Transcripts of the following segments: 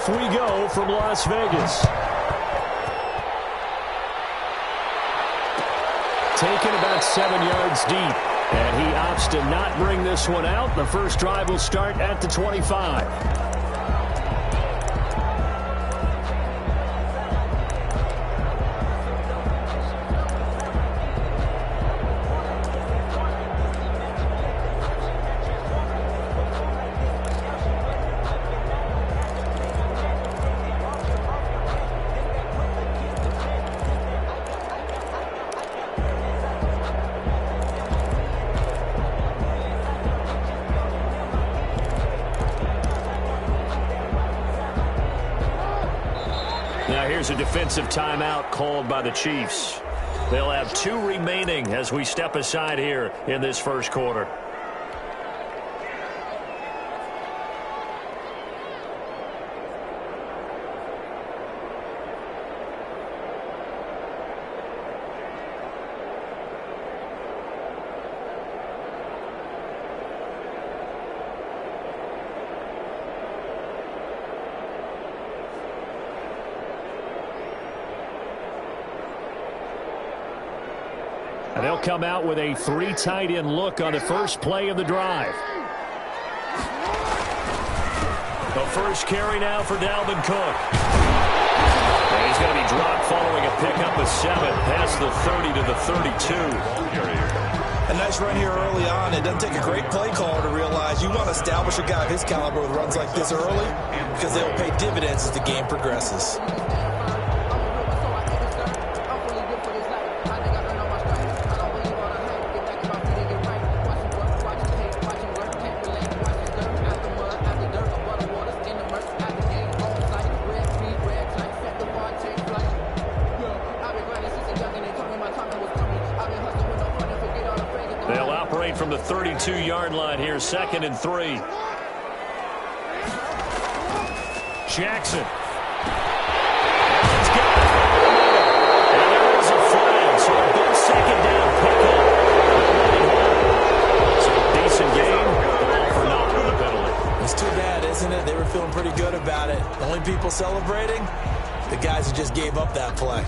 off we go from Las Vegas. Taken about 7 yards deep. And he opts to not bring this one out. The first drive will start at the 25. Here's a defensive timeout called by the Chiefs. They'll have 2 remaining as we step aside here in this first quarter. And they'll come out with a 3 tight end look on the first play of the drive. The first carry now for Dalvin Cook. And he's going to be dropped following a pickup of 7 past the 30 to the 32. A nice run here early on. It doesn't take a great play caller to realize you want to establish a guy of his caliber with runs like this early because they'll pay dividends as the game progresses. They'll operate from the 32-yard line here, 2nd and 3. Jackson. It's got it. And there is a flag, so a big 2nd down pickup. So a decent game, all for naught on the penalty. It's too bad, isn't it? They were feeling pretty good about it. The only people celebrating, the guys who just gave up that play.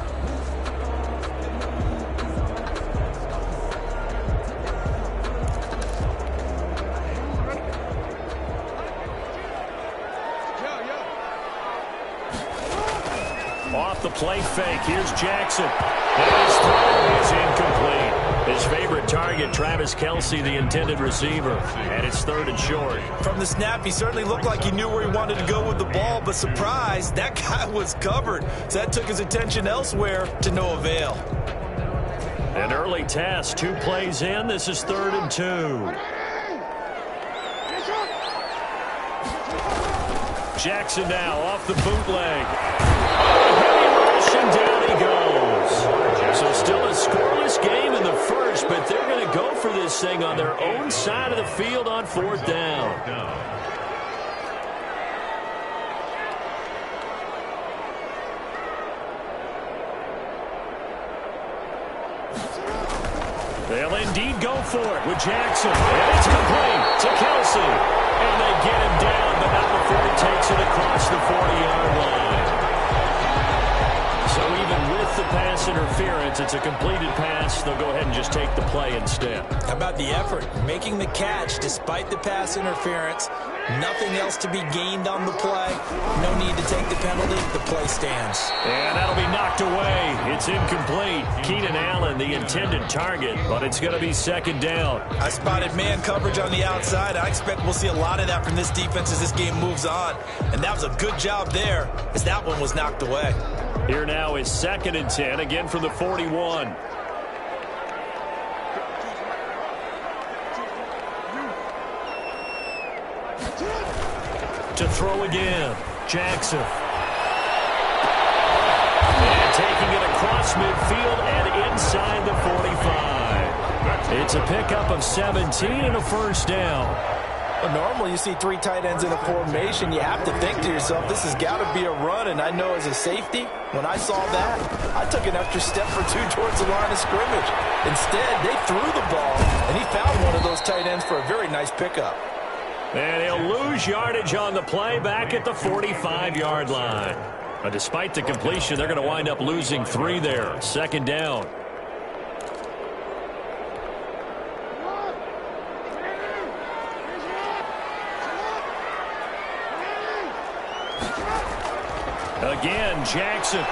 Off the play fake, here's Jackson. And his throw is incomplete. His favorite target, Travis Kelce, the intended receiver. And it's 3rd and short. From the snap, he certainly looked like he knew where he wanted to go with the ball, but surprise, that guy was covered. So that took his attention elsewhere to no avail. An early test, 2 plays in. This is 3rd and 2. Jackson now off the bootleg. And down he goes. So still a scoreless game in the first, but they're going to go for this thing on their own side of the field on 4th down. They'll indeed go for it with Jackson. And it's complete to Kelce. And they get him down, but not before he takes it across the 40-yard line. So even with the pass interference, it's a completed pass. They'll go ahead and just take the play instead. How about the effort? Making the catch despite the pass interference. Nothing else to be gained on the play. No need to take the penalty. The play stands. And that'll be knocked away. It's incomplete. Keenan Allen, the intended target, but it's going to be 2nd down. I spotted man coverage on the outside. I expect we'll see a lot of that from this defense as this game moves on. And that was a good job there as that one was knocked away. Here now is 2nd and 10, again from the 41. To throw again, Jackson. And taking it across midfield and inside the 45. It's a pickup of 17 and a 1st down. Well, normally you see 3 tight ends in a formation. You have to think to yourself, this has got to be a run. And I know as a safety, when I saw that, I took an extra step or 2 towards the line of scrimmage. Instead, they threw the ball, and he found one of those tight ends for a very nice pickup. And he'll lose yardage on the play back at the 45-yard line. But despite the completion, they're going to wind up losing 3 there. 2nd down. Again, Jackson.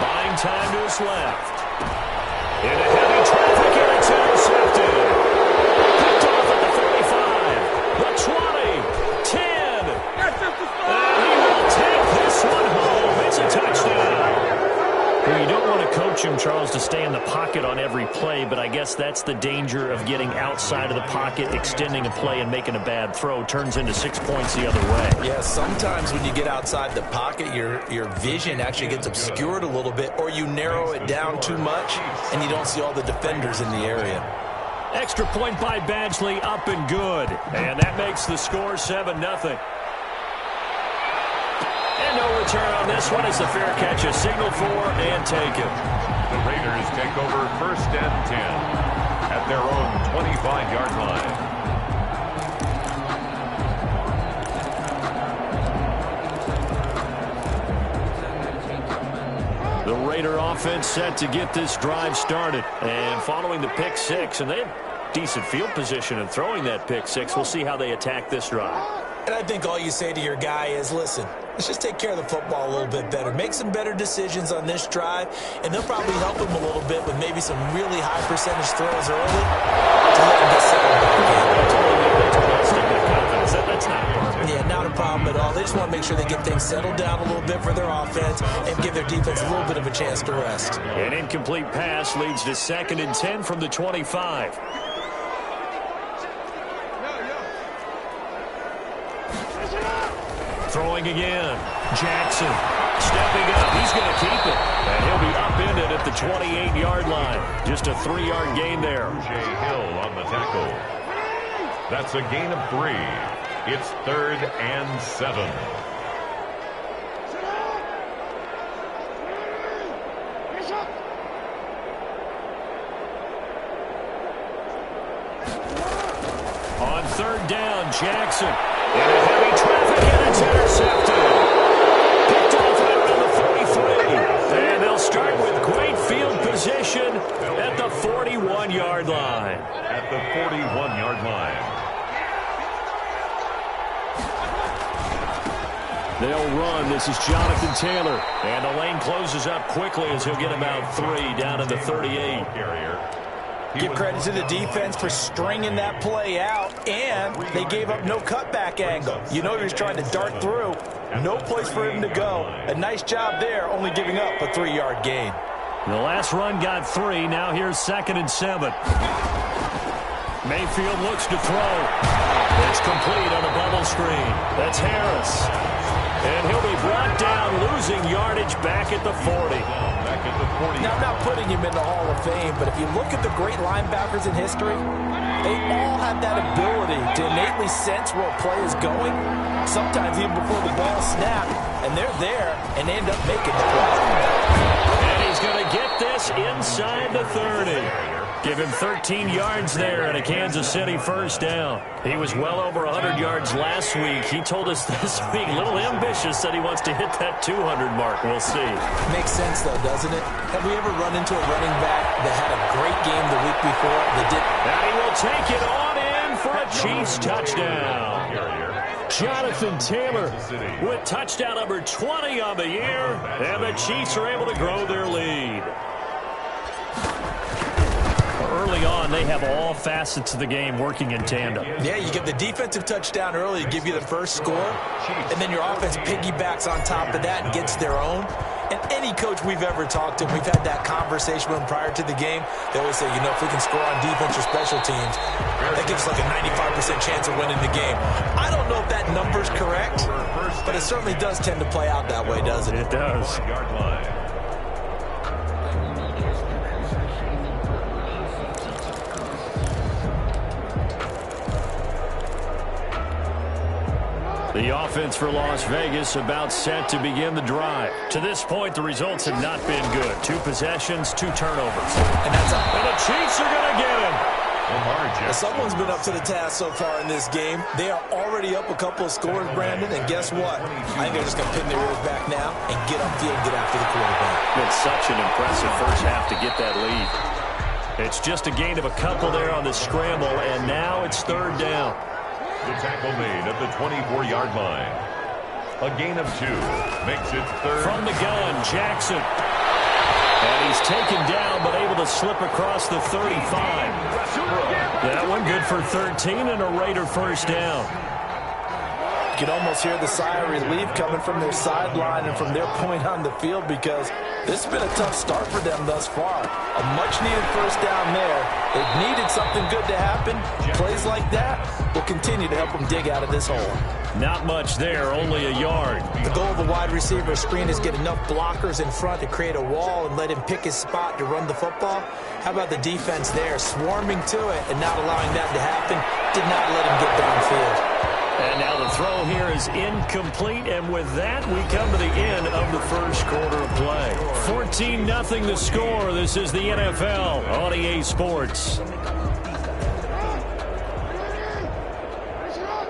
Buying time to his left. Into heavy traffic, and it's intercepted. Picked off at the 45, the 20, 10. And he will take this one home. It's a touchdown. Well, you don't want to coach him, Charles, to stay in the pocket on every play, but I guess that's the danger of getting outside of the pocket, extending a play, and making a bad throw. Turns into 6 points the other way. Yeah, sometimes when you get outside the pocket, your vision actually gets obscured a little bit, or you narrow it down too much, and you don't see all the defenders in the area. Extra point by Badgley, up and good. And that makes the score 7-0. And no return on this one as the fair catch is signaled for and taken. The Raiders take over 1st and 10 at their own 25-yard line. The Raider offense set to get this drive started. And following the pick 6, and they have decent field position in throwing that pick 6. We'll see how they attack this drive. And I think all you say to your guy is, listen, let's just take care of the football a little bit better. Make some better decisions on this drive, and they'll probably help him a little bit with maybe some really high percentage throws early to let him get settled back in. That's not a problem. Yeah, not a problem at all. They just want to make sure they get things settled down a little bit for their offense and give their defense a little bit of a chance to rest. An incomplete pass leads to 2nd and 10 from the 25. Throwing again. Jackson stepping up. He's going to keep it. And he'll be upended at the 28-yard line. Just a 3-yard gain there. Jay Hill on the tackle. That's a gain of 3. It's 3rd and 7. On 3rd down, Jackson. In a heavy traffic, and it's intercepted. Picked off right around the 43. And they'll start with great field position at the 41-yard line. At the 41-yard line. They'll run. This is Jonathan Taylor. And the lane closes up quickly as he'll get about 3 down to the 38. Give credit to the defense for stringing that play out, and they gave up no cutback angle. You know he was trying to dart through. No place for him to go. A nice job there, only giving up a 3-yard gain. The last run got 3. Now here's 2nd and 7. Mayfield looks to throw. It's complete on a bubble screen. That's Harris. And he'll be brought down, losing yardage back at the 40. Now, I'm not putting him in the Hall of Fame, but if you look at the great linebackers in history, they all have that ability to innately sense where a play is going, sometimes even before the ball snapped, and they're there, and they end up making the play. And he's going to get this inside the 30. Give him 13 yards there and a Kansas City 1st down. He was well over 100 yards last week. He told us this week, a little ambitious, that he wants to hit that 200 mark. We'll see. Makes sense, though, doesn't it? Have we ever run into a running back that had a great game the week before that did? And he will take it on in for a Chiefs touchdown. Jonathan Taylor with touchdown number 20 on the year, and the Chiefs are able to grow their lead. Early on, they have all facets of the game working in tandem. Yeah, you get the defensive touchdown early to give you the first score, and then your offense piggybacks on top of that and gets their own. And any coach we've ever talked to, we've had that conversation with them prior to the game. They always say, you know, if we can score on defense or special teams, that gives us like a 95% chance of winning the game. I don't know if that number's correct, but it certainly does tend to play out that way, doesn't it? It does. The offense for Las Vegas about set to begin the drive. To this point, the results have not been good. 2 possessions, 2 turnovers. And the Chiefs are going to get him. Someone's been up to the task so far in this game. They are already up a couple of scores, Brandon, and guess what? I think they're just going to pin their ears back now and get upfield and get after the quarterback. Been such an impressive first half to get that lead. It's just a gain of a couple there on the scramble, and now it's third down. The tackle made at the 24-yard line. A gain of 2 makes it third. From the gun, Jackson. And he's taken down, but able to slip across the 35. That one good for 13 and a Raider first down. You can almost hear the sigh of relief coming from their sideline and from their point on the field because this has been a tough start for them thus far. A much-needed first down there. They've needed something good to happen. Plays like that will continue to help them dig out of this hole. Not much there, only a yard. The goal of a wide receiver screen is get enough blockers in front to create a wall and let him pick his spot to run the football. How about the defense there, swarming to it and not allowing that to happen? Did not let him get downfield. And now the throw here is incomplete, and with that, we come to the end of the first quarter of play. 14-0 the score. This is the NFL on EA Sports.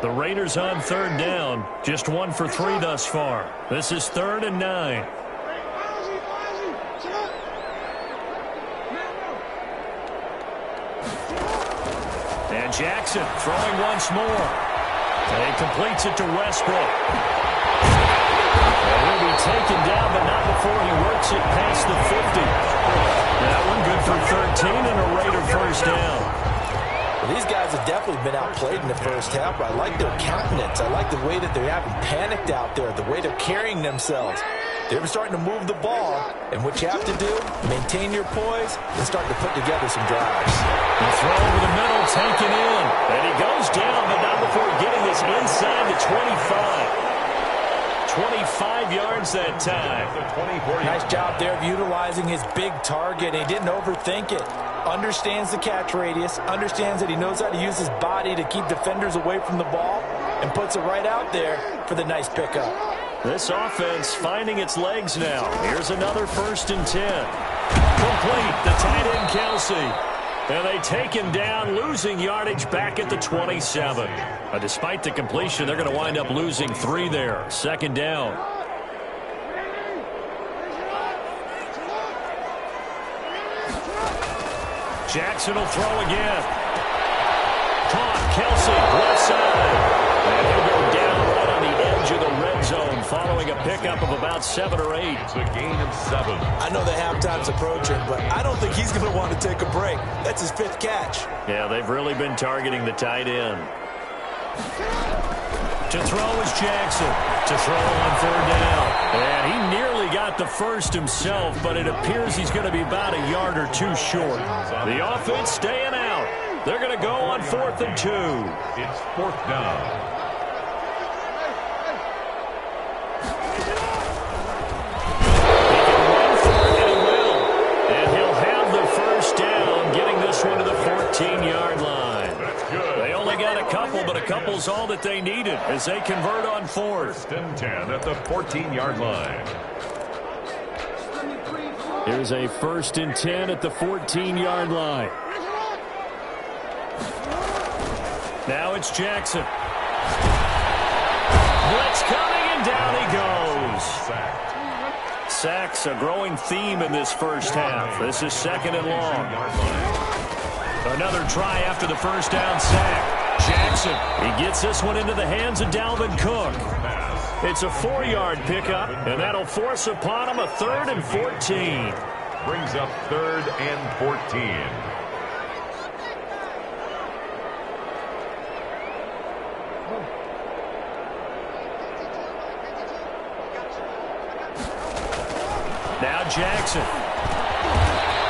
The Raiders on third down, just 1 for 3 thus far. This is 3rd and 9. And Jackson throwing once more. And he completes it to Westbrook. And he'll be taken down, but not before he works it past the 50. That one good for 13 and a Raider first down. Well, these guys have definitely been outplayed in the first half, but I like their countenance. I like the way that they haven't panicked out there, the way they're carrying themselves. They're starting to move the ball, and what you have to do, maintain your poise and start to put together some drives. The throw over the middle, taken in, and he goes down, but not before getting this inside the 25. 25 yards that time. Nice job there of utilizing his big target. He didn't overthink it. Understands the catch radius, understands that he knows how to use his body to keep defenders away from the ball, and puts it right out there for the nice pickup. This offense finding its legs now. Here's another 1st and 10. Complete, the tight end Kelsey. And they take him down, losing yardage back at the 27. Despite the completion, they're going to wind up losing 3 there. 2nd down. Jackson will throw again. Caught, Kelsey, left side. And he'll go down right on the edge of the red zone following a pickup of about 7 or 8. It's a gain of 7. I know the halftime's approaching, but I don't think he's going to want to take a break. That's his 5th catch. Yeah, they've really been targeting the tight end. To throw is Jackson. To throw on 3rd down. And he nearly got the first himself, but it appears he's going to be about a yard or 2 short. The offense staying out. They're going to go on 4th and 2. It's 4th down. One to the 14-yard line. That's good. They only got a couple, but a couple's all that they needed as they convert on 4th. 1st and 10 at the 14-yard line. Here's a 1st and 10 at the 14-yard line. Now it's Jackson. Blitz coming, and down he goes. Sacks a growing theme in this first half. This is 2nd and long. Another try after the first down sack. Jackson, he gets this one into the hands of Dalvin Cook. It's a 4-yard pickup, and that'll force upon him a 3rd and 14. Brings up 3rd and 14. Now Jackson.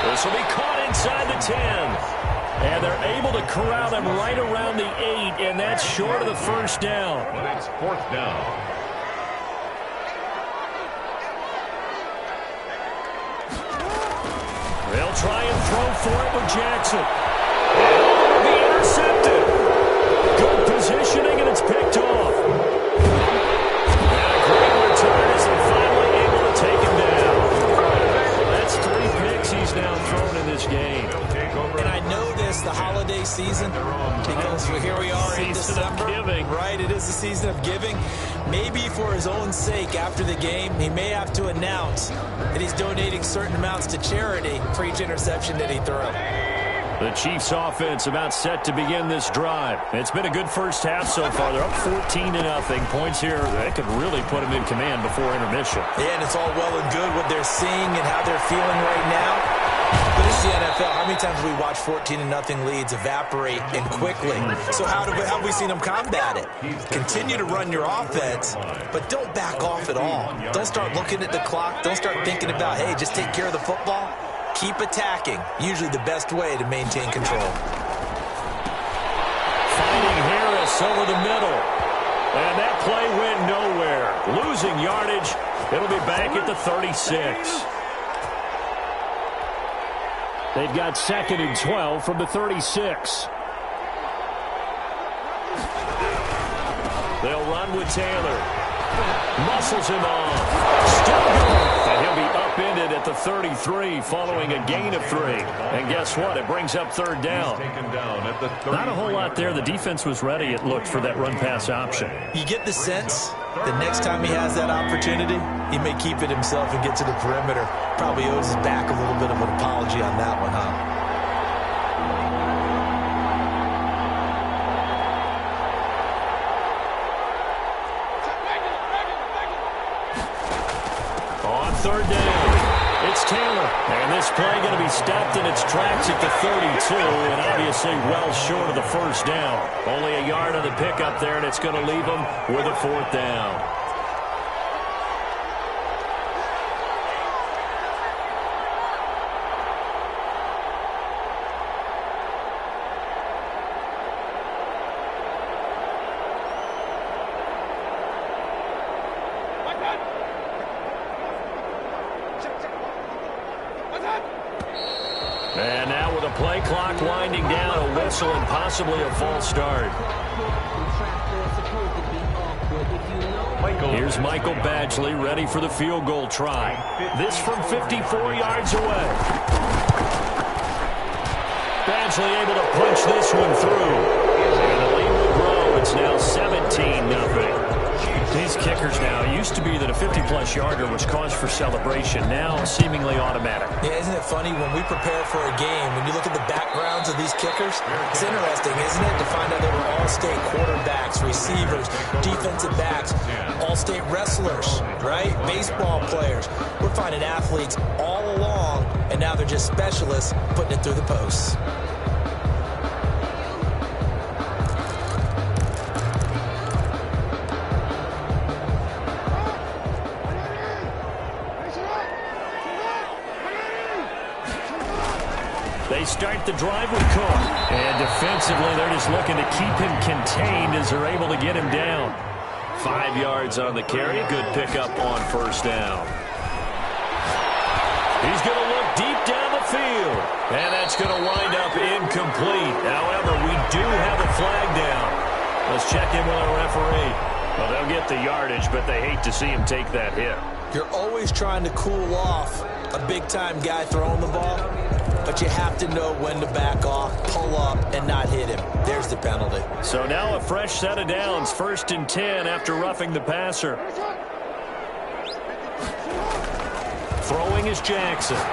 This will be caught inside the 10. And they're able to corral him right around the 8, and that's short of the first down. But it's 4th down. They'll try and throw for it with Jackson. And it'll be intercepted. Good positioning, and it's picked off. And a great return as they're finally able to take him down. That's 3 picks he's now thrown in this game. And I know this honest, the holiday season, because here we are in December, right? It is the season of giving. Maybe for his own sake, after the game, he may have to announce that he's donating certain amounts to charity for each interception that he threw. The Chiefs offense about set to begin this drive. It's been a good first half so far. They're up 14-0. Points here, that could really put them in command before intermission. Yeah, and it's all well and good what they're seeing and how they're feeling right now. But it's the NFL. How many times have we watched 14-0 leads evaporate and quickly? So how have we seen them combat it? Continue to run your offense, but don't back off at all. Don't start looking at the clock. Don't start thinking about, hey, just take care of the football. Keep attacking. Usually the best way to maintain control. Finding Harris over the middle. And that play went nowhere. Losing yardage. It'll be back at the 36. They've got 2nd and 12 from the 36. They'll run with Taylor. Muscles him off. Still going. And he'll be upended at the 33 following a gain of 3. And guess what? It brings up 3rd down. Not a whole lot there. The defense was ready, it looked, for that run-pass option. You get the sense that next time he has that opportunity, he may keep it himself and get to the perimeter. Probably owes his back a little bit of an apology on that one, huh? On 3rd down, it's Taylor. And this play going to be stopped in its tracks at the 32, and obviously well short of the 1st down. Only a yard on the pickup there, and it's going to leave them with a 4th down. And now with a play clock winding down, a whistle and possibly a false start. Here's Michael Badgley ready for the field goal try. This from 54 yards away. Badgley able to punch this one through. And the lead will grow. It's now 17-0. These kickers now, it used to be that a 50-plus yarder was cause for celebration. Now seemingly automatic. Yeah, isn't it funny when we prepare for a game, when you look at the backgrounds of these kickers, it's interesting, isn't it, to find out they were all-state quarterbacks, receivers, defensive backs, all-state wrestlers, right? Baseball players. We're finding athletes all along, and now they're just specialists putting it through the posts. They start the drive with Cook. And defensively, they're just looking to keep him contained as they're able to get him down. 5 yards on the carry. Good pickup on 1st down. He's going to look deep down the field. And that's going to wind up incomplete. However, we do have a flag down. Let's check in with our referee. Well, they'll get the yardage, but they hate to see him take that hit. You're always trying to cool off a big-time guy throwing the ball, but you have to know when to back off, pull up, and not hit him. There's the penalty. So now a fresh set of downs, 1st and 10 after roughing the passer. Throwing is Jackson. And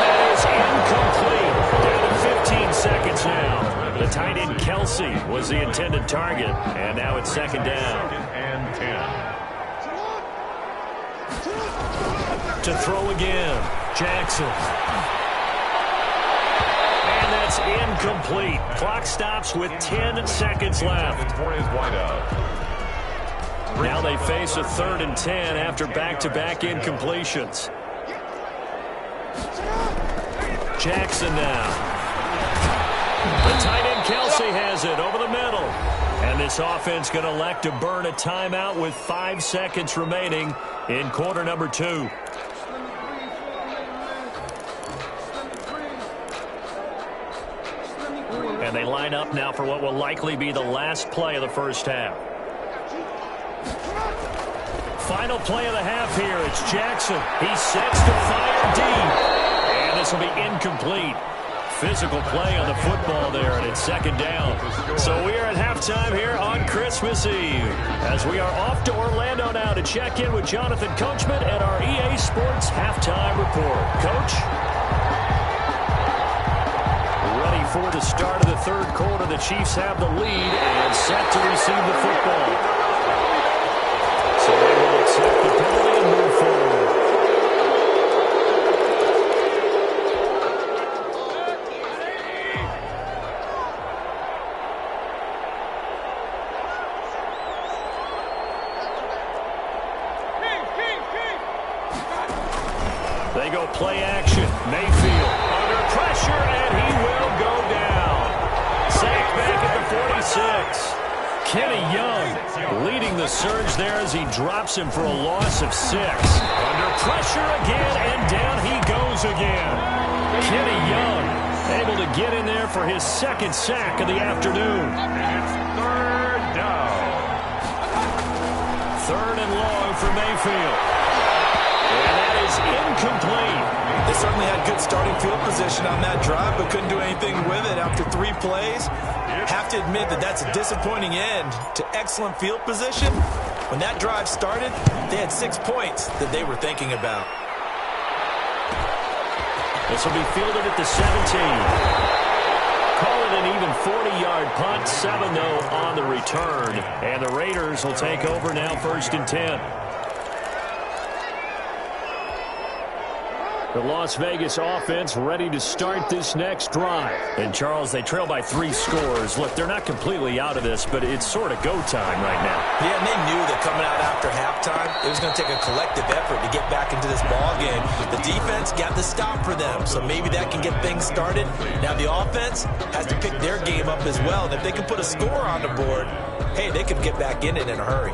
that is incomplete. Down to 15 seconds now. The tight end Kelsey was the intended target, and now it's 2nd down. 2nd and 10. To throw again, Jackson. And that's incomplete. Clock stops with 10 seconds left. For his wideout. Now they face a 3rd and 10 after back-to-back incompletions. Jackson now. The tight end Kelsey has it over the middle. And this offense going to elect to burn a timeout with 5 seconds remaining in quarter number 2. And they line up now for what will likely be the last play of the 1st half. Final play of the half here. It's Jackson. He sets to fire deep. And this will be incomplete. physical play on the football there, and it's second down. So we are at halftime here on Christmas Eve, as we are off to Orlando now to check in with Jonathan Coachman and our EA Sports Halftime Report. Coach? Ready for the start of the third quarter. The Chiefs have the lead and set to receive the football. So they will accept the penalty and move forward. They go play action. Mayfield under pressure, and he will go down. Sacked back at the 46. Kenny Young leading the surge there as he drops him for a loss of 6. Under pressure again, and down he goes again. Kenny Young able to get in there for his second sack of the afternoon. It's third down. Third and long for Mayfield. And that is incomplete. They certainly had good starting field position on that drive, but couldn't do anything with it after 3 plays. Have to admit that that's a disappointing end to excellent field position. When that drive started, they had 6 points that they were thinking about. This will be fielded at the 17. Call it an even 40-yard punt, 7 though on the return. And the Raiders will take over now, 1st and 10. The Las Vegas offense ready to start this next drive. And, Charles, they trail by 3 scores. Look, they're not completely out of this, but it's sort of go time right now. Yeah, and they knew that coming out after halftime, it was going to take a collective effort to get back into this ball game. The defense got the stop for them, so maybe that can get things started. Now the offense has to pick their game up as well, and if they can put a score on the board, hey, they could get back in it in a hurry.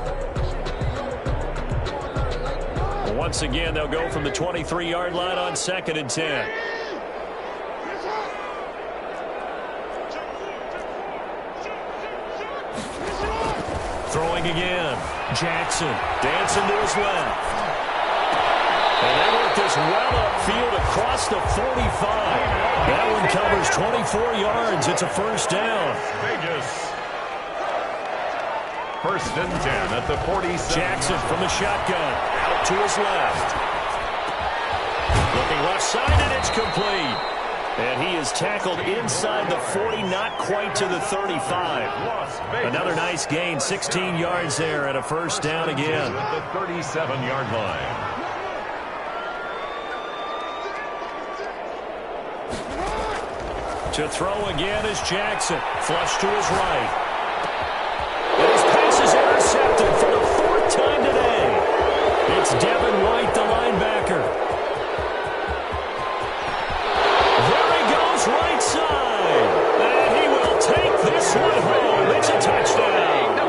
Once again, they'll go from the 23-yard line on 2nd and 10. Throwing again. Jackson dancing to his left. And they work this well upfield across the 45. That one covers 24 yards. It's a first down. Vegas. 1st and 10 at the 47. Jackson from the shotgun. Out to his left. Looking left side, and it's complete. And he is tackled inside the 40, not quite to the 35. Another nice gain, 16 yards there, and a first down again. At the 37-yard line. To throw again is Jackson. Flush to his right. And his pass is intercepted for the 4th time today. It's Devin White, the linebacker. There he goes, right side. And he will take this one home. It's a touchdown.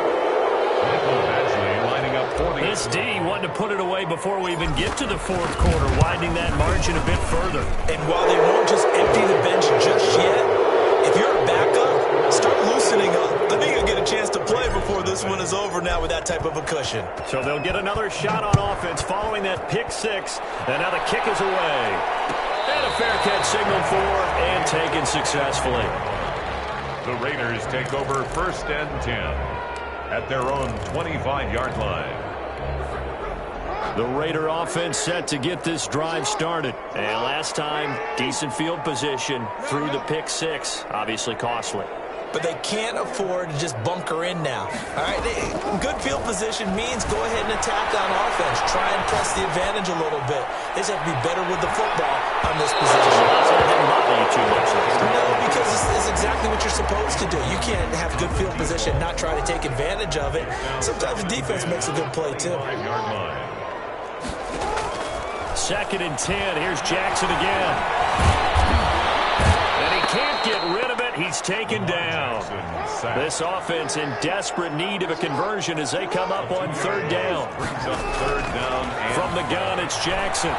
Lining up for the This D wanted to put it away before we even get to the 4th quarter, widening that margin a bit further. And while they won't just empty the bench just yet, if you're a backup, start loosening up. I think you'll get a chance to play before this one is over now with that type of a cushion. So they'll get another shot on offense following that pick 6. And now the kick is away. And a fair catch signaled for and taken successfully. The Raiders take over 1st and 10 at their own 25-yard line. The Raider offense set to get this drive started. And last time, decent field position through the pick 6. Obviously costly. But they can't afford to just bunker in now. All right, good field position means go ahead and attack on offense. Try and press the advantage a little bit. They just have to be better with the football on this position. No, because it's exactly what you're supposed to do. You can't have good field position and not try to take advantage of it. Sometimes the defense makes a good play, too. 5-yard line. 2nd and 10. Here's Jackson again. And he can't get rid of it. He's taken down. This offense in desperate need of a conversion as they come up on 3rd down. Brings up 3rd down. From the gun, it's Jackson.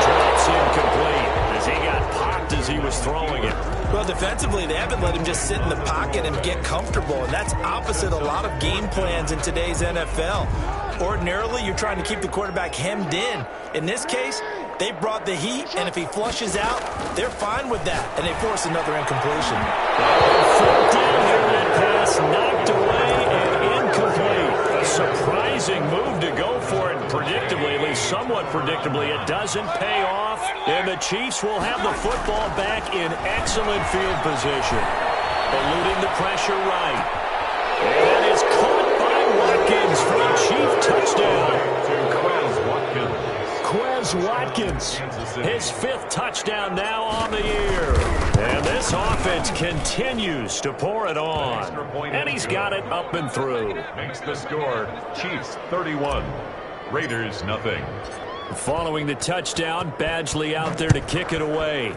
Drops incomplete as he got popped as he was throwing it. Well, defensively, they haven't let him just sit in the pocket and get comfortable, and that's opposite a lot of game plans in today's NFL. Ordinarily, you're trying to keep the quarterback hemmed in. In this case, they brought the heat, and if he flushes out, they're fine with that, and they force another incompletion. Fourth down here, that pass knocked away and incomplete. A surprising move to go for it, predictably, at least somewhat predictably. It doesn't pay off, and the Chiefs will have the football back in excellent field position. Eluding the pressure right. And it's caught by Watkins for a Chief touchdown. Quez Watkins, his 5th touchdown now on the year. And this offense continues to pour it on. And he's got it up and through. Makes the score, Chiefs 31, Raiders nothing. Following the touchdown, Badgley out there to kick it away.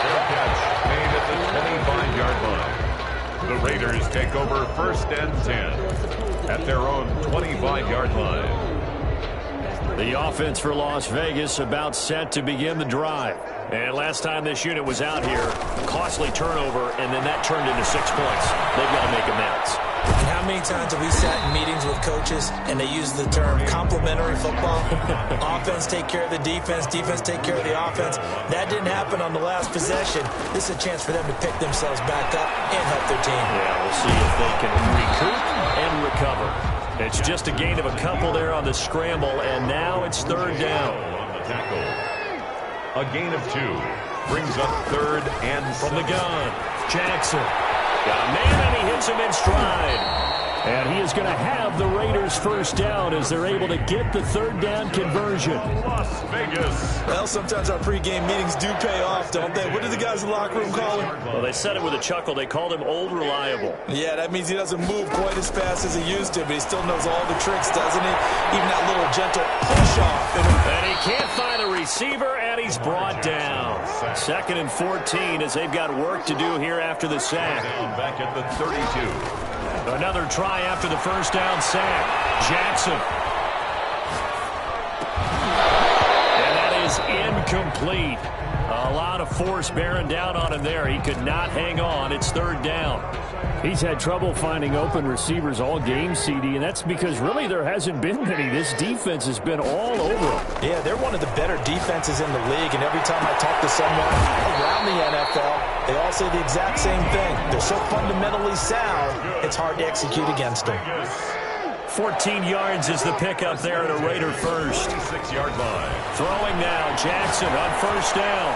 Fair catch made at the 25-yard line. The Raiders take over 1st and 10 at their own 25-yard line. The offense for Las Vegas about set to begin the drive. And last time this unit was out here, costly turnover, and then that turned into 6 points. They've got to make amends. And how many times have we sat in meetings with coaches and they use the term complementary football? Offense take care of the defense, defense take care of the offense. That didn't happen on the last possession. This is a chance for them to pick themselves back up and help their team. Yeah, we'll see if they can recoup and recover. It's just a gain of a couple there on the scramble, and now it's 3rd down. On the tackle. A gain of 2 brings up 3rd and from the gun. Jackson got a man, and he hits him in stride. And he is going to have the Raiders' 1st down as they're able to get the 3rd down conversion. Las Vegas. Well, sometimes our pregame meetings do pay off, don't they? What do the guys in the locker room call him? Well, they said it with a chuckle. They called him Old Reliable. Yeah, that means he doesn't move quite as fast as he used to, but he still knows all the tricks, doesn't he? Even that little gentle push-off. And he can't find a receiver, and he's brought down. 2nd and 14 as they've got work to do here after the sack. Back at the 32. Another try after the 1st down sack. Jackson. And that is incomplete. A lot of force bearing down on him there. He could not hang on. It's 3rd down. He's had trouble finding open receivers all game, CD, and that's because really there hasn't been many. This defense has been all over them. Yeah, they're one of the better defenses in the league, and every time I talk to someone around the NFL, they all say the exact same thing. They're so fundamentally sound, it's hard to execute against them. 14 yards is the pickup there at a Raider 1st. 26-yard line. Throwing now, Jackson on 1st down.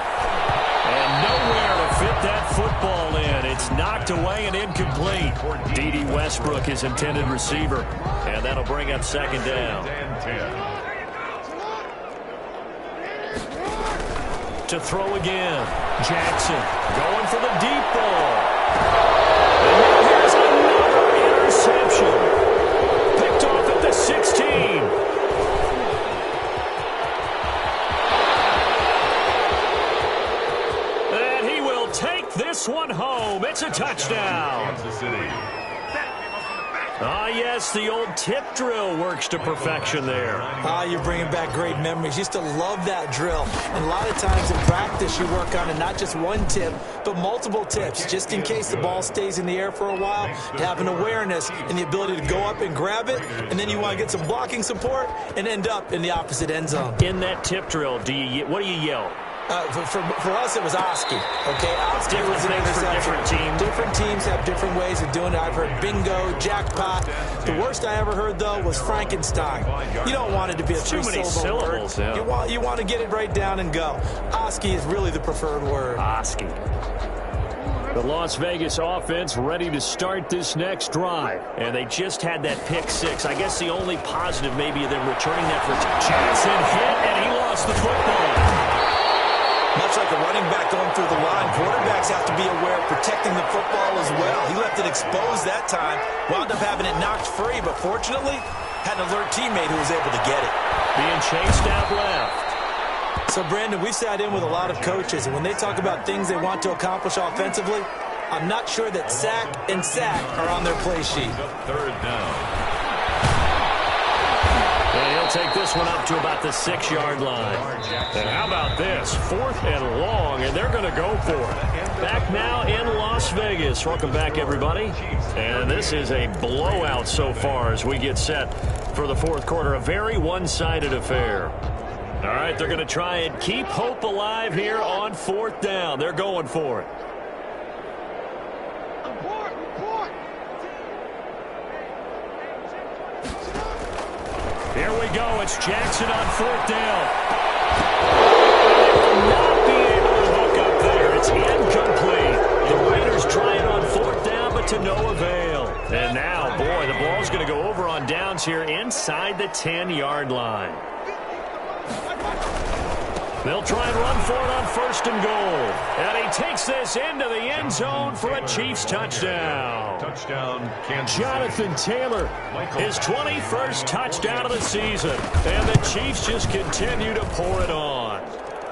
And nowhere to fit that football in. It's knocked away and incomplete. D.D. Westbrook, his intended receiver. And that'll bring up 2nd down. To throw again. Jackson going for the deep ball. And now here's another interception. Picked off at the 16. This one home. It's a touchdown. Kansas City. Ah, yes, the old tip drill works to perfection there. Ah, you're bringing back great memories. Used to love that drill. And a lot of times in practice, you work on it, not just one tip, but multiple tips, just in case the ball stays in the air for a while, to have an awareness and the ability to go up and grab it, and then you want to get some blocking support and end up in the opposite end zone. In that tip drill, what do you yell? For us, it was Oski. Okay, Oski was an interception. Different teams. Different teams have different ways of doing it. I've heard bingo, jackpot. The worst I ever heard, though, was Frankenstein. You don't want it to be a three-syllable word. Yeah. You want to get it right down and go. Oski is really the preferred word. Oski. The Las Vegas offense ready to start this next drive. And they just had that pick 6. I guess the only positive maybe of them returning that for Jackson hit, and he lost the football. Much like a running back going through the line, quarterbacks have to be aware of protecting the football as well. He left it exposed that time, wound up having it knocked free, but fortunately had an alert teammate who was able to get it. Being chased out left. So, Brandon, we sat in with a lot of coaches, and when they talk about things they want to accomplish offensively, I'm not sure that sack and sack are on their play sheet. 3rd down. And he'll They'll take this one up to about the 6-yard line. And how about this? 4th and long, and they're going to go for it. Back now in Las Vegas. Welcome back, everybody. And this is a blowout so far as we get set for the 4th quarter. A very one-sided affair. All right, they're going to try and keep hope alive here on 4th down. They're going for it. Here we go. It's Jackson on 4th down. They will not be able to hook up there. It's incomplete. The Raiders try it on 4th down, but to no avail. And now, boy, the ball's going to go over on downs here inside the 10-yard line. They'll try and run for it on 1st and goal. And he takes this into the end zone for a Chiefs touchdown. Touchdown, Kansas City. Jonathan Taylor, his 21st touchdown of the season. And the Chiefs just continue to pour it on.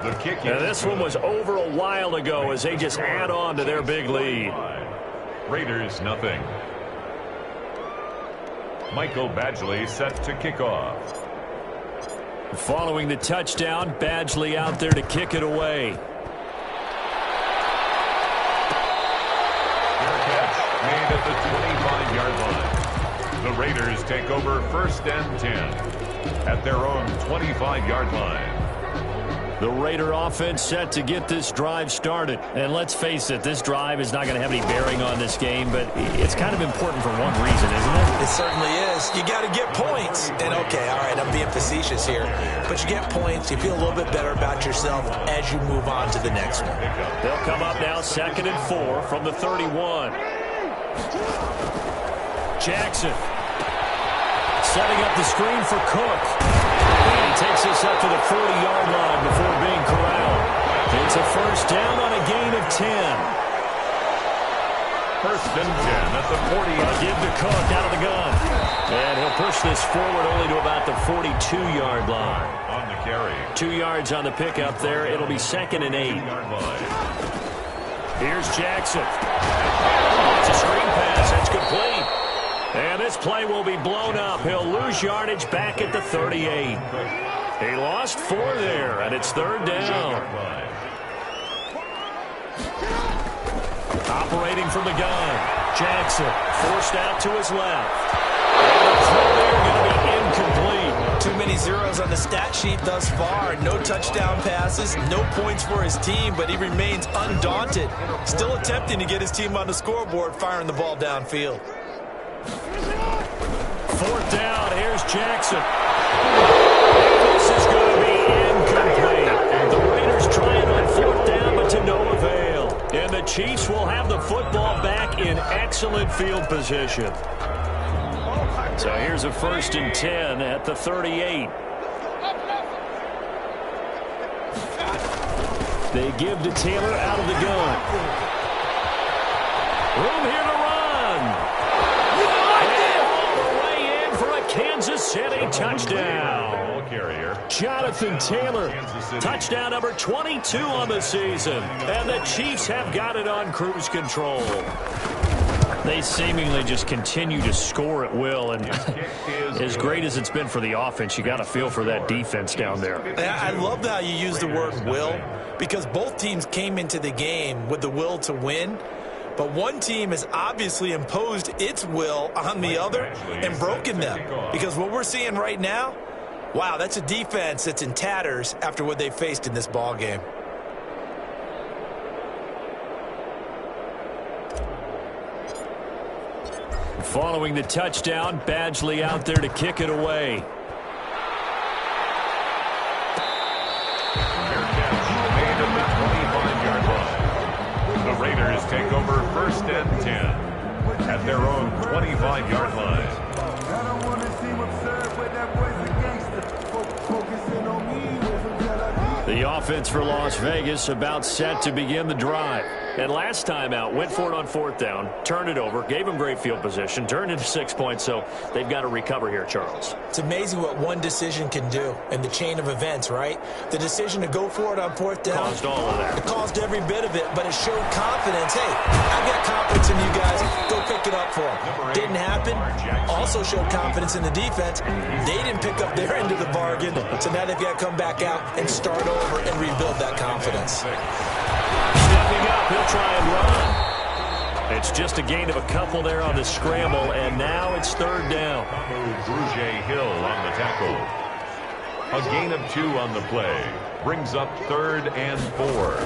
The kick and this one was over a while ago as they just add on to their big lead. Raiders, nothing. Michael Badgley set to kick off. Following the touchdown, Badgley out there to kick it away. Fair catch made at the 25-yard line. The Raiders take over 1st and 10 at their own 25-yard line. The Raider offense set to get this drive started. And let's face it, this drive is not going to have any bearing on this game, but it's kind of important for one reason, isn't it? It certainly is. You got to get points. And, okay, all right, I'm being facetious here. But you get points, you feel a little bit better about yourself as you move on to the next one. They'll come up now 2nd and 4 from the 31. Jackson setting up the screen for Cook. He takes this up to the 40-yard line before being corralled. It's a 1st down on a gain of 10. 1st and 10 at the 40. Give to Cook out of the gun. And he'll push this forward only to about the 42-yard line. On the carry. 2 yards on the pickup there. It'll be 2nd and 8. Here's Jackson. It's a screen pass. That's complete. And this play will be blown up. He'll lose yardage back at the 38. He lost 4 there, and it's 3rd down. Operating from the gun. Jackson forced out to his left. And the throw there going to be incomplete. Too many zeros on the stat sheet thus far. No touchdown passes, no points for his team, but he remains undaunted. Still attempting to get his team on the scoreboard, firing the ball downfield. 4th down. Here's Jackson. This is going to be incomplete. The Raiders trying on 4th down, but to no avail. And the Chiefs will have the football back in excellent field position. So here's a 1st and 10 at the 38. They give to Taylor out of the gun. Room here to run. Kansas City touchdown. Jonathan Taylor, touchdown number 22 on the season. And the Chiefs have got it on cruise control. They seemingly just continue to score at will. And as great as it's been for the offense, you got to feel for that defense down there. I love how you use the word will, because both teams came into the game with the will to win. But one team has obviously imposed its will on the other and broken them. Because what we're seeing right now, wow, that's a defense that's in tatters after what they faced in this ball game. Following the touchdown, Badgley out there to kick it away. The Raiders take over 1st and 10 at their own 25-yard line. The offense for Las Vegas about set to begin the drive. And last time out, went for it on 4th down, turned it over, gave them great field position, turned into 6 points, so they've got to recover here, Charles. It's amazing what one decision can do in the chain of events, right? The decision to go for it on 4th down. Caused all of that. It caused every bit of it, but it showed confidence. Hey, I've got confidence in you guys. Go pick it up for them. Didn't happen. Also showed confidence in the defense. They didn't pick up their end of the bargain, so now they've got to come back out and start over and rebuild that confidence. Stepping up, he'll try and run. It's just a gain of a couple there on the scramble, and now it's 3rd down. Brugge Hill on the tackle. A gain of 2 on the play. Brings up 3rd and 4.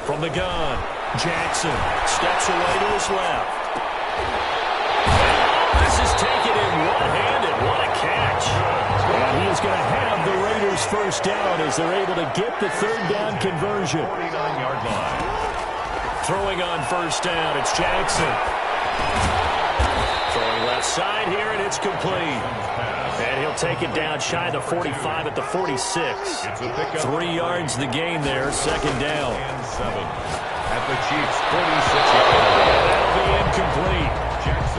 From the gun, Jackson steps away to his left. This is taken in one-handed. What a catch. And he is going to have the Raiders 1st down as they're able to get the 3rd down conversion. 49-yard line. Throwing on 1st down, it's Jackson. Throwing left side here, and it's complete. And he'll take it down shy of the 45 at the 46. 3 yards the gain there, 2nd down. And 7 at the Chiefs' 46-yard line. That'll be incomplete.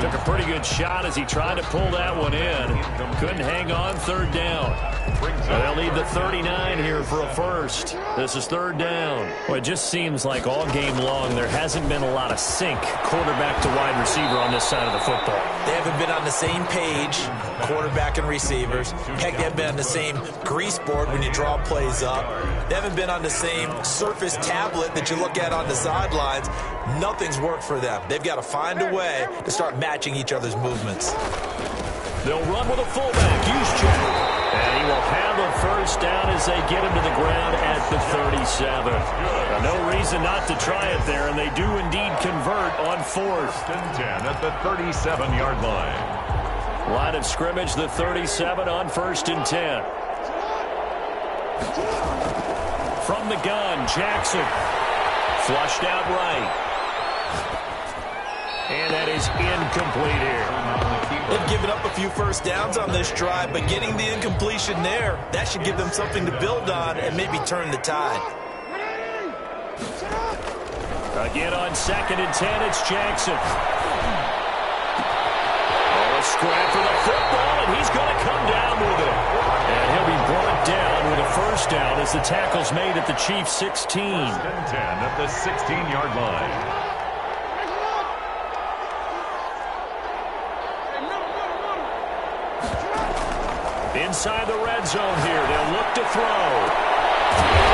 Took a pretty good shot as he tried to pull that one in. Couldn't hang on, 3rd down. They'll need the 39 here for a first. This is 3rd down. Well, it just seems like all game long there hasn't been a lot of sync quarterback to wide receiver on this side of the football. They haven't been on the same page, quarterback and receivers. Heck, they haven't been on the same grease board when you draw plays up. They haven't been on the same surface tablet that you look at on the sidelines. Nothing's worked for them. They've got to find a way to start matching each other's movements. They'll run with a fullback, Juszczyk. And he will have a 1st down as they get him to the ground at the 37. No reason not to try it there, and they do indeed convert on 4th and 10 at the 37-yard line. Line of scrimmage, the 37 on 1st and 10. From the gun, Jackson. Flushed out right. And that is incomplete here. They've given up a few 1st downs on this drive, but getting the incompletion there, that should give them something to build on and maybe turn the tide. Again on 2nd and 10, it's Jackson. Oh, a scrap for the football, and he's going to come down with it. And he'll be brought down with a 1st down as the tackle's made at the Chiefs' 16. 1st and 10 at the 16-yard line. Inside the red zone here. They'll look to throw.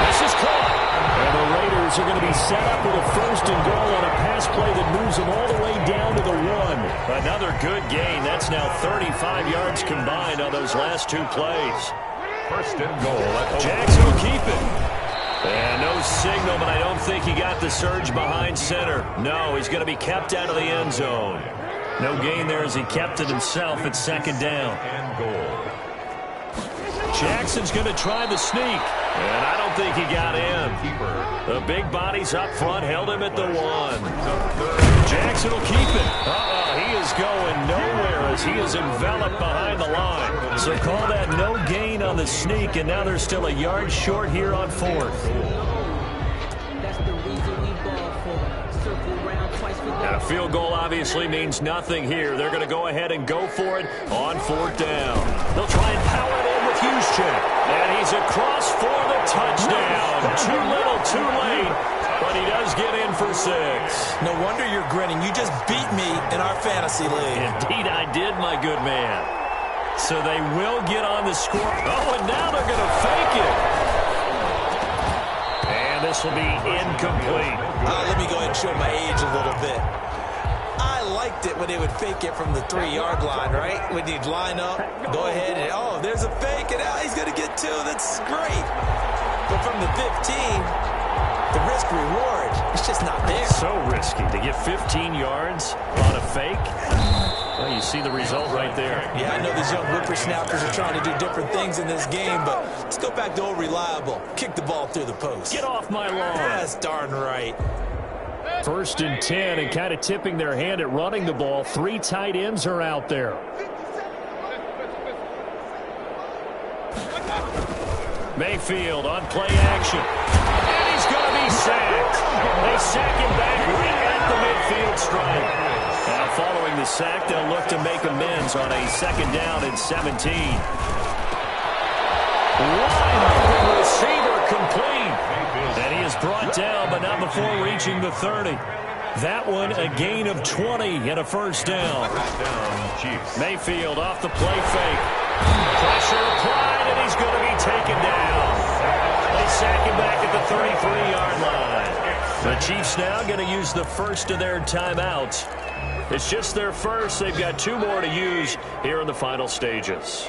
This is caught. And the Raiders are going to be set up with a 1st and goal on a pass play that moves them all the way down to the 1. Another good gain. That's now 35 yards combined on those last 2 plays. 1st and goal. Jackson will keep it. And no signal, but I don't think he got the surge behind center. No, he's going to be kept out of the end zone. No gain there as he kept it himself at 2nd down. And goal. Jackson's going to try the sneak, and I don't think he got in. The big bodies up front held him at the 1. Jackson will keep it. He is going nowhere as he is enveloped behind the line. So call that no gain on the sneak, and now they're still a yard short here on 4th. And a field goal obviously means nothing here. They're going to go ahead and go for it on 4th down. They'll try and power it in with Juszczyk. And he's across for the touchdown. Too little, too late. But he does get in for 6. No wonder you're grinning. You just beat me in our fantasy league. Indeed I did, my good man. So they will get on the score. Oh, and now they're going to fake it. And this will be incomplete. Let me go ahead and show my age a little bit. I liked it when they would fake it from the 3-yard line, right? When you'd line up, go ahead and, oh, there's a fake, and he's going to get 2. That's great. But from the 15, the risk-reward, it's just not there. So risky to get 15 yards on a fake. Well, you see the result right there. Yeah, I know these young whippersnappers are trying to do different things in this game, but let's go back to old reliable. Kick the ball through the post. Get off my lawn. That's darn right. 1st and 10, and kind of tipping their hand at running the ball. 3 tight ends are out there. Mayfield on play action. And he's going to be sacked. They sack him back right at the midfield stripe. Now following the sack, they'll look to make amends on a 2nd down and 17. Wide open receiver complete. And he is brought down, but not before reaching the 30. That one a gain of 20 and a 1st down. Mayfield off the play fake. Pressure applied, and he's going to be taken down. They sack him back at the 33-yard line. The Chiefs now going to use the first of their timeouts. It's just their first. They've got 2 more to use here in the final stages.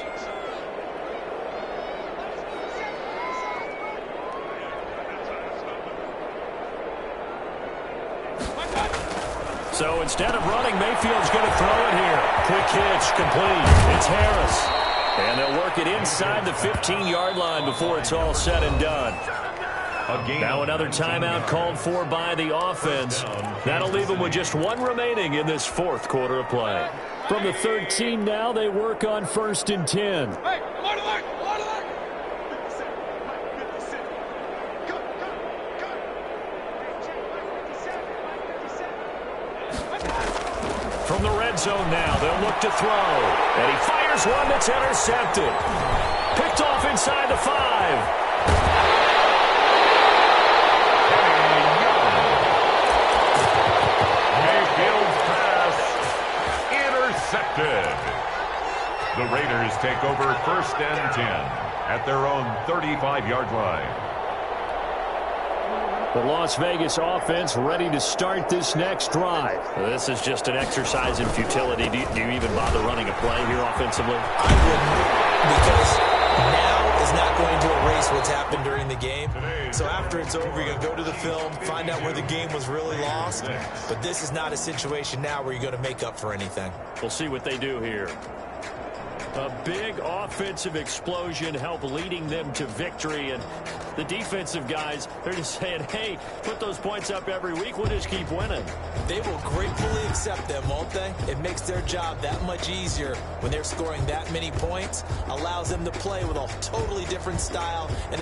So instead of running, Mayfield's going to throw it here. Quick hitch, complete. It's Harris. And they'll work it inside the 15-yard line before it's all said and done. Now another timeout called for by the offense. That'll leave them with just 1 remaining in this 4th quarter of play. From the 13 now, they work on 1st and 10. From the red zone now, they'll look to throw. And he fires one that's intercepted. Picked off inside the 5. Mayfield's pass intercepted. The Raiders take over 1st and 10 at their own 35-yard line. The Las Vegas offense ready to start this next drive. This is just an exercise in futility. Do you even bother running a play here offensively? I wouldn't, because now is not going to erase what's happened during the game. So after it's over, you're going to go to the film, find out where the game was really lost. But this is not a situation now where you're going to make up for anything. We'll see what they do here. A big offensive explosion help leading them to victory. And the defensive guys, they're just saying, hey, put those points up every week. We'll just keep winning. They will gratefully accept them, won't they? It makes their job that much easier when they're scoring that many points. Allows them to play with a totally different style. And